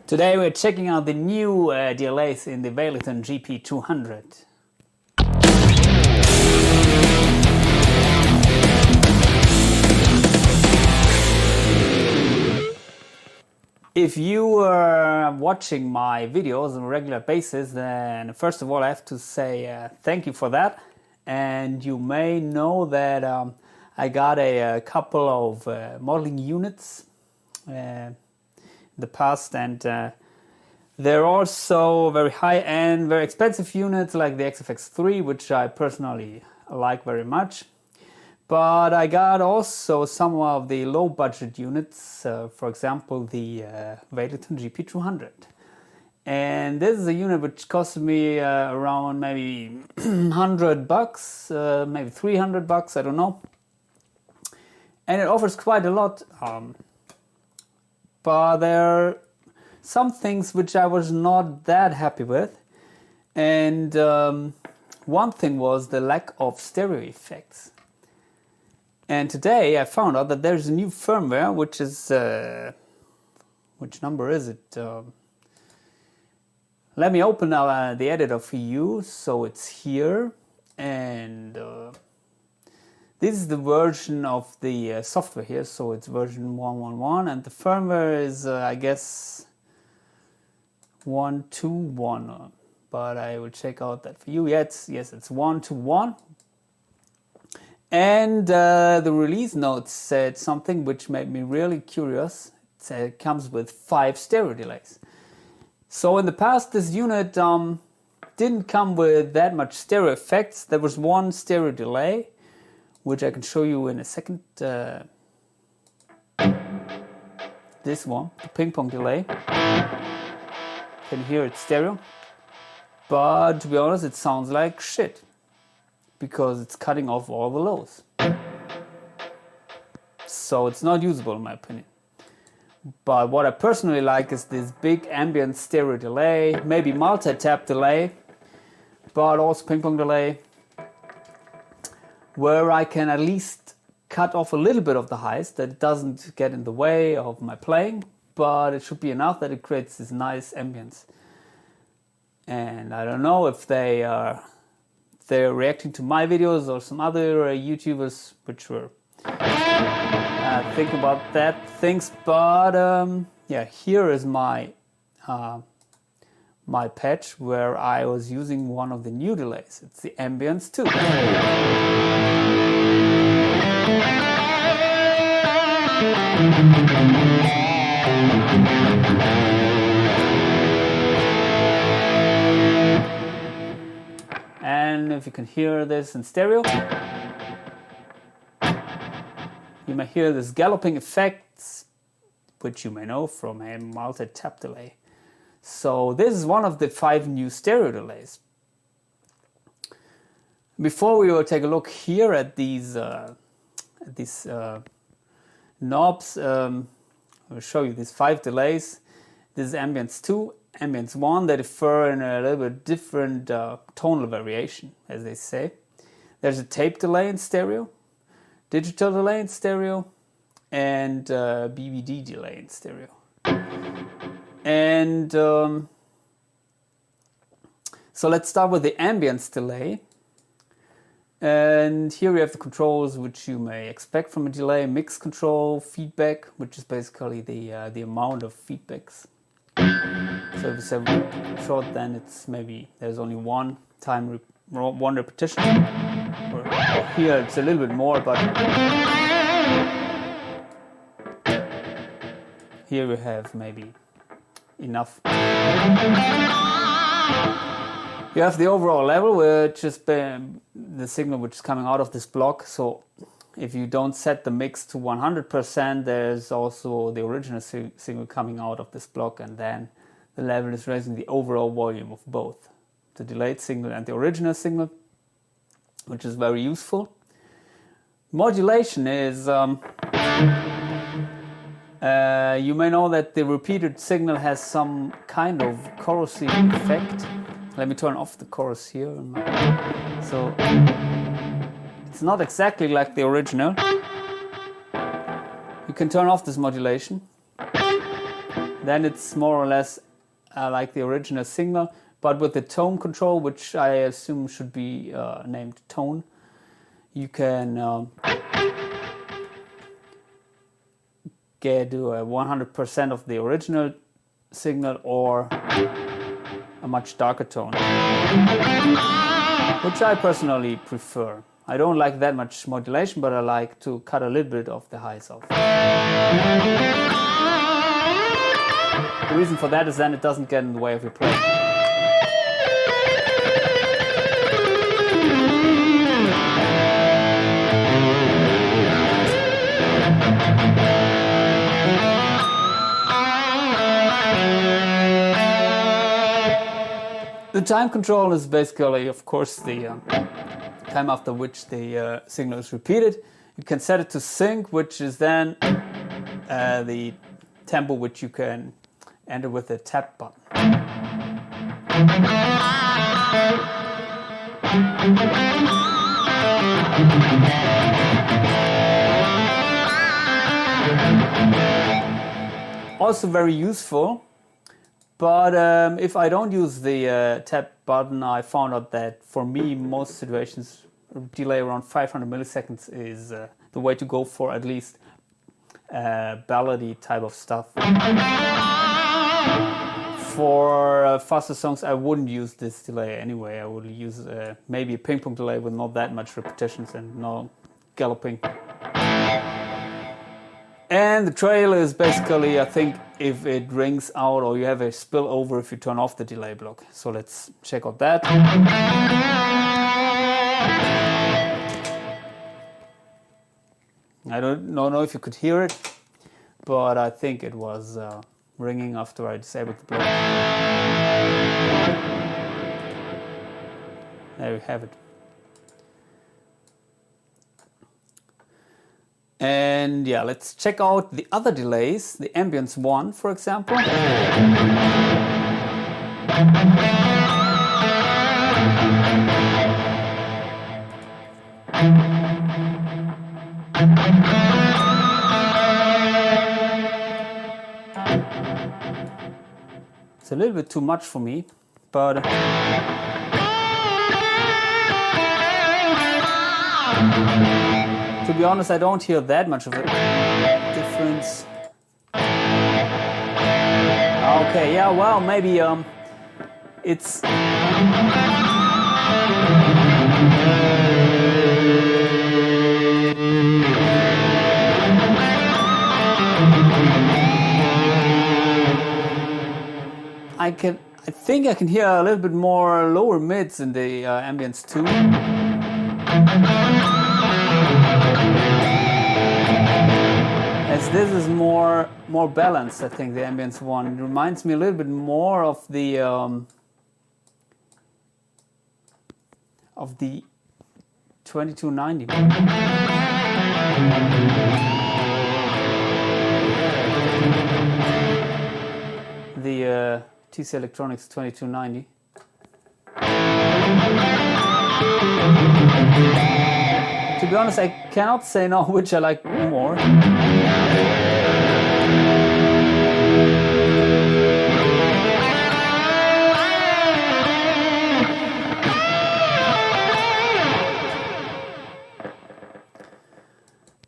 Today we're checking out the new delays in the Valeton GP-200. If you are watching my videos on a regular basis, then first of all I have to say thank you for that. And you may know that I got a couple of modeling units in the past, and they're also very high-end, very expensive units like the XFX3, which I personally like very much. But I got also some of the low-budget units, for example the Valeton GP-200. And this is a unit which cost me around maybe $100, maybe $300, I don't know. And it offers quite a lot. But there are some things which I was not that happy with. And one thing was the lack of stereo effects. And today I found out that there's a new firmware, which is, which number is it? Let me open the editor for you. So it's here, and this is the version of the software here. So it's version 1.1.1, and the firmware is, I guess, 1.2.1. But I will check out that for you. Yes, it's 1.2.1. And the release notes said something which made me really curious. It said it comes with 5 stereo delays. So in the past this unit didn't come with that much stereo effects. There was one stereo delay, which I can show you in a second. This one, the ping pong delay. You can hear it's stereo. But to be honest, it sounds like shit, because it's cutting off all the lows. So it's not usable in my opinion. But what I personally like is this big ambient stereo delay, maybe multi-tap delay, but also ping pong delay, where I can at least cut off a little bit of the highs, that it doesn't get in the way of my playing, but it should be enough that it creates this nice ambience. And I don't know if they're reacting to my videos or some other YouTubers which were thinking about that things, but yeah, here is my my patch where I was using one of the new delays. It's the Ambience 2. And if you can hear this in stereo, you may hear this galloping effects, which you may know from a multi-tap delay. So this is one of the 5 new stereo delays. Before we will take a look here at these knobs, I'll show you these 5 delays. This is Ambience 2, Ambience 1. They differ in a little bit different tonal variation, as they say. There's a tape delay in stereo, digital delay in stereo, and Bbd delay in stereo. And so let's start with the ambience delay. And here we have the controls which you may expect from a delay: mix control, feedback, which is basically the amount of feedbacks. So if it's a short, then it's maybe there's only one time, one repetition. Or here it's a little bit more, but here we have maybe enough. You have the overall level, which is the signal which is coming out of this block. So if you don't set the mix to 100%, there's also the original signal coming out of this block, and then the level is raising the overall volume of both the delayed signal and the original signal, which is very useful. Modulation is, you may know that the repeated signal has some kind of chorusy effect. Let me turn off the chorus here. So it's not exactly like the original. You can turn off this modulation. then it's more or less like the original signal, but with the tone control, which I assume should be named tone. You can do 100% of the original signal or a much darker tone, which I personally prefer. I don't like that much modulation, but I like to cut a little bit of the highs off. The reason for that is then it doesn't get in the way of your playing. The time control is basically, of course, the time after which the signal is repeated. You can set it to sync, which is then the tempo which you can enter with the tap button. Also very useful. But if I don't use the tap button, I found out that for me, most situations, delay around 500 milliseconds is the way to go for at least ballady type of stuff. For faster songs, I wouldn't use this delay anyway. I would use maybe a ping pong delay with not that much repetitions and no galloping. And the trail is basically, I think, if it rings out or you have a spillover if you turn off the delay block. So let's check out that. I don't know if you could hear it, but I think it was ringing after I disabled the block. There you have it. And yeah, let's check out the other delays, the ambience one, for example. It's a little bit too much for me, but to be honest, I don't hear that much of a difference. Okay, yeah, well, maybe it's... I think I can hear a little bit more lower mids in the ambience too. As this is more balanced, I think the ambience one. It reminds me a little bit more of the 2290. The TC Electronics 2290. To be honest, I cannot say now which I like more.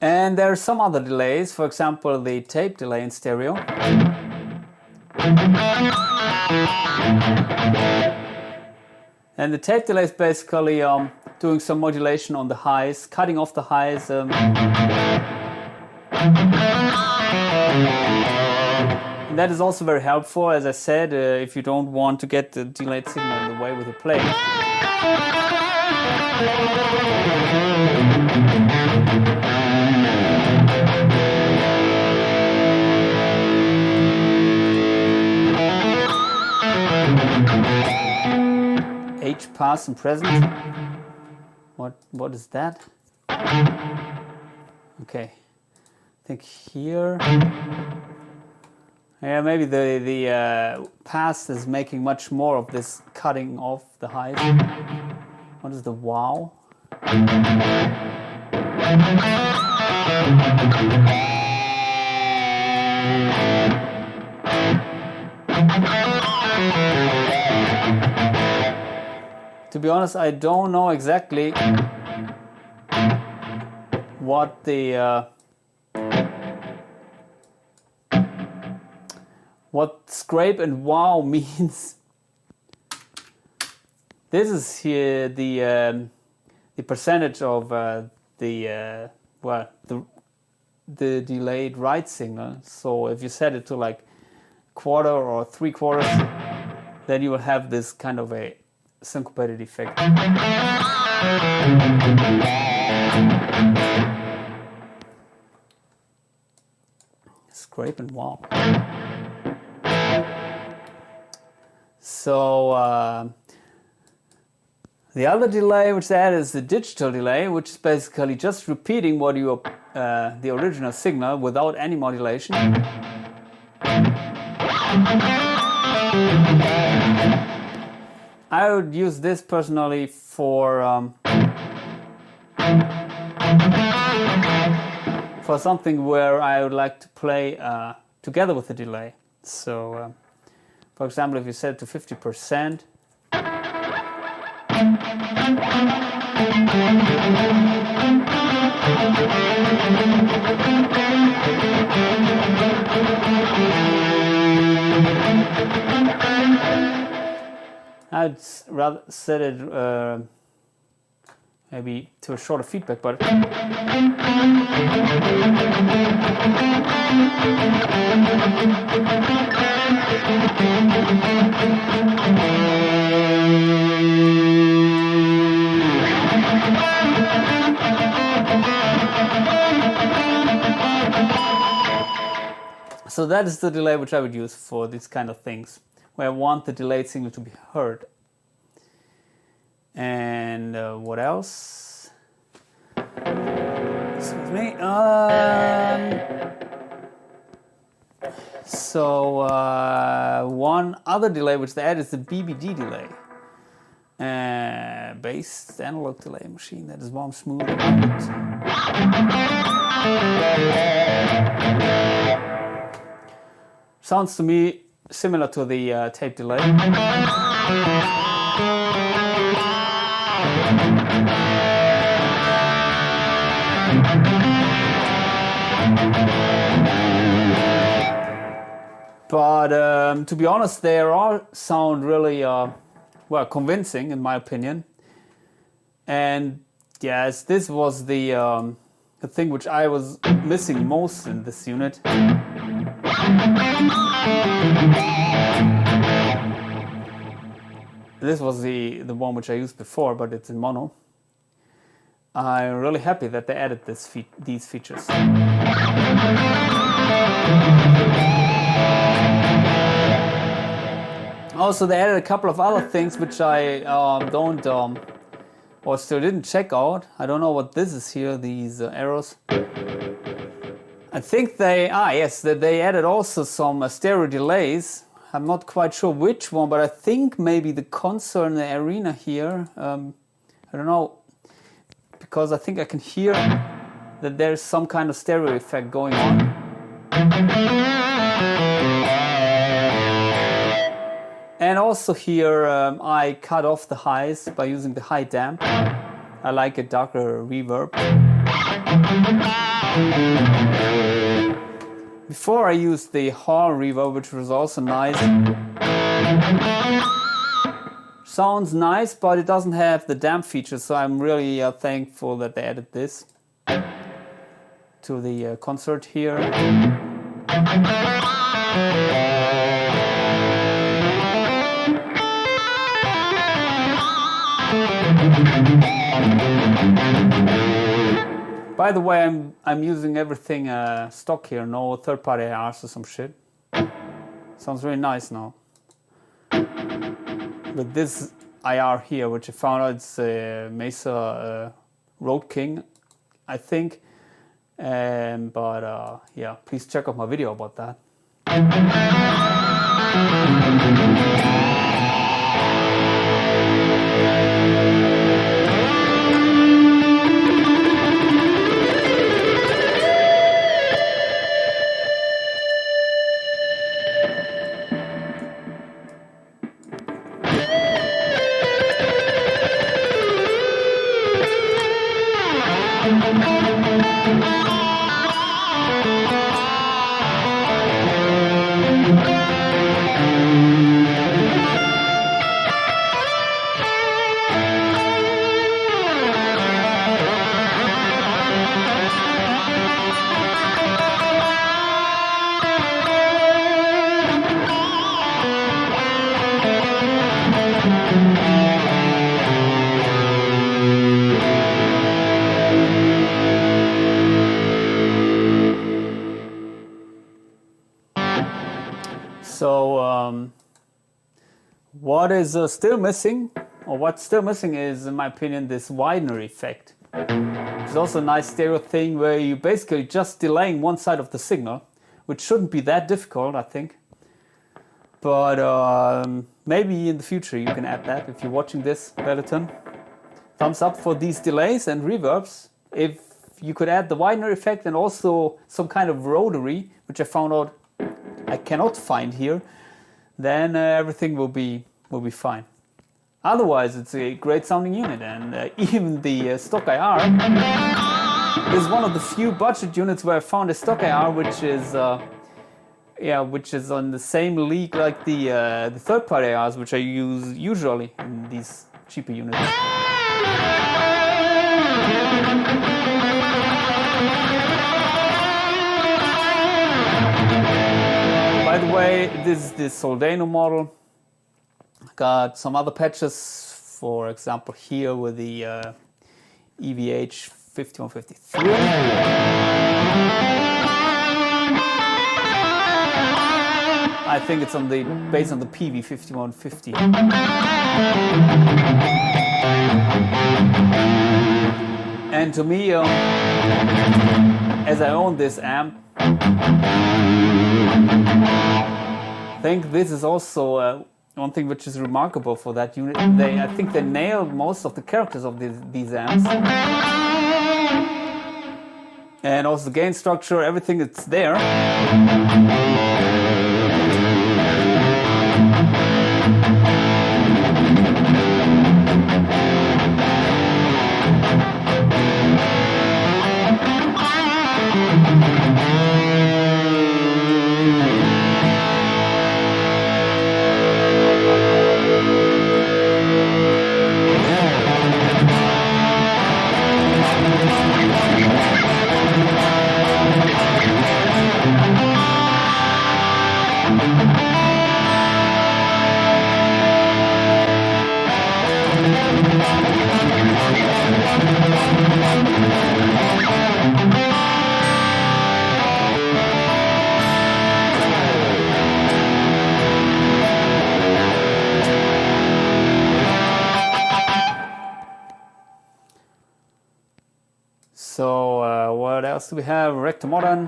And there are some other delays, for example, the tape delay in stereo. And the tape delay is basically doing some modulation on the highs, cutting off the highs. And that is also very helpful, as I said, if you don't want to get the delayed signal in the way with the play. H past and present. What is that? Okay, I think here. Yeah, maybe the past is making much more of this cutting off the highs. What is the wow? To be honest, I don't know exactly what the what scrape and wow means. This is here the percentage of the delayed write signal. So if you set it to like quarter or 3/4, then you will have this kind of a syncopated effect. Scrape and wow. So the other delay which they add is the digital delay, which is basically just repeating what you the original signal without any modulation. I would use this personally for something where I would like to play together with the delay. So, for example, if you set it to 50%, I'd rather set it maybe to a shorter feedback, but so that is the delay which I would use for these kind of things, where I want the delayed signal to be heard. And what else? Excuse me. So one other delay which they add is the Bbd delay. Based analog delay machine that is warm smooth. Sounds to me similar to the tape delay. But to be honest, they all sound really well convincing in my opinion. And yes, this was the thing which I was missing most in this unit. This was the one which I used before, but it's in mono. I'm really happy that they added these features. Also, they added a couple of other things which I don't or still didn't check out. I don't know what this is here, these arrows. I think they added also some stereo delays. I'm not quite sure which one, but I think maybe the console in the arena here. I don't know, because I think I can hear that there's some kind of stereo effect going on. And also here I cut off the highs by using the high damp. I like a darker reverb. Before I used the hall reverb, which was also nice. Sounds nice, but it doesn't have the damp feature, so I'm really thankful that they added this to the concert here. By the way, I'm using everything stock here, no third-party IRs or some shit. Sounds really nice now. But this IR here, which I found out, it's Mesa Road King, I think. But yeah, please check out my video about that. What is still missing, or what's still missing is, in my opinion, this widener effect. It's also a nice stereo thing where you basically just delaying one side of the signal, which shouldn't be that difficult, I think. But maybe in the future you can add that if you're watching this, Valeton. Thumbs up for these delays and reverbs. If you could add the widener effect and also some kind of rotary, which I found out I cannot find here, then everything will be fine. Otherwise, it's a great sounding unit, and even the stock IR is one of the few budget units where I found a stock IR which is on the same league like the third-party IRs, which I use usually in these cheaper units. By the way, this is the Soldano model. Got some other patches, for example here with the EVH 5153. I think it's based on the PV 5150. And to me, as I own this amp, I think this is also one thing which is remarkable for that unit. I think they nailed most of the characters of these amps. And also the gain structure, everything that's there. So what else do we have? Rector Modern.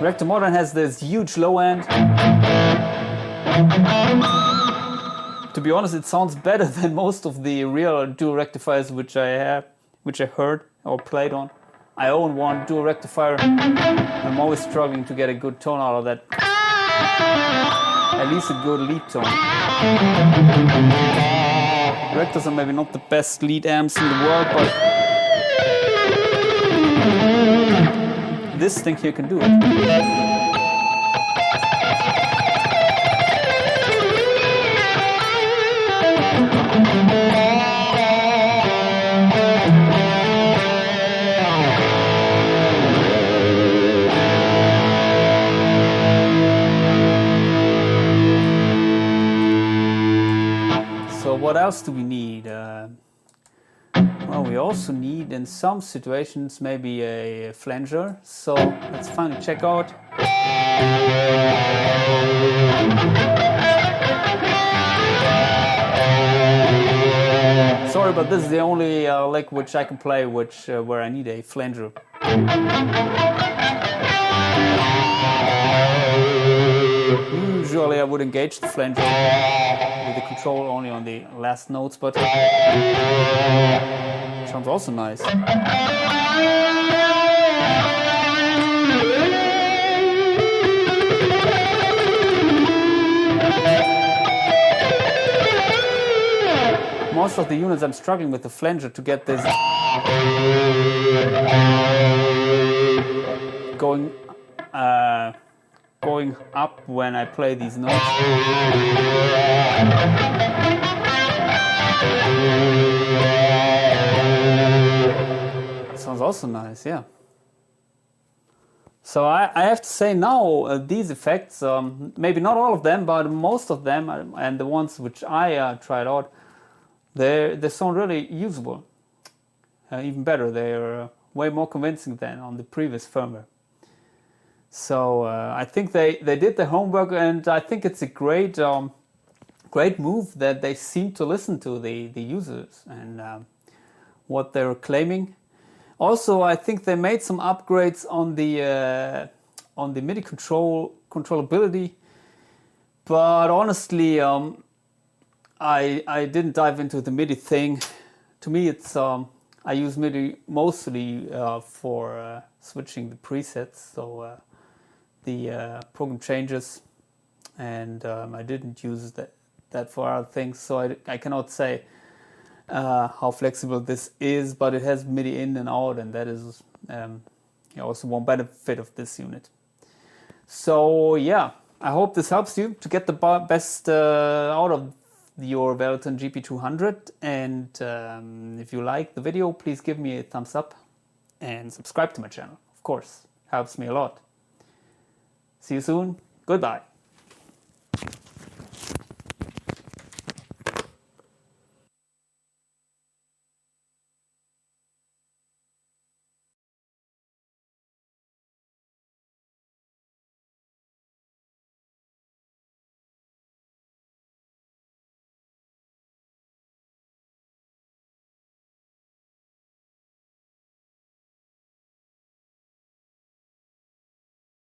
Rector Modern has this huge low end. To be honest, it sounds better than most of the real dual rectifiers which I heard or played on. I own one dual rectifier. I'm always struggling to get a good tone out of that. At least a good lead tone. Rectors are maybe not the best lead amps in the world, but this thing here can do it. What else do we need? Well, we also need, in some situations, maybe a flanger. So let's finally check out. Sorry, but this is the only lick which I can play, where I need a flanger. Usually I would engage the flanger with the control only on the last notes, but it sounds also nice. Most of the units I'm struggling with the flanger to get this going up when I play these notes. Sounds also nice, yeah. So I have to say now these effects, maybe not all of them, but most of them, and the ones which I tried out, they sound really usable. even better. They're way more convincing than on the previous firmware. So I think they did their homework, and I think it's a great great move that they seem to listen to the users and what they're claiming. Also, I think they made some upgrades on the MIDI controllability, but honestly, I didn't dive into the MIDI thing. To me, it's I use MIDI mostly for switching the presets, so the program changes, and I didn't use that for other things. So I cannot say how flexible this is, but it has MIDI in and out, and that is also one benefit of this unit. So yeah, I hope this helps you to get the best out of your Valeton GP-200, and if you like the video, please give me a thumbs up and subscribe to my channel. Of course, helps me a lot. See you soon. Goodbye.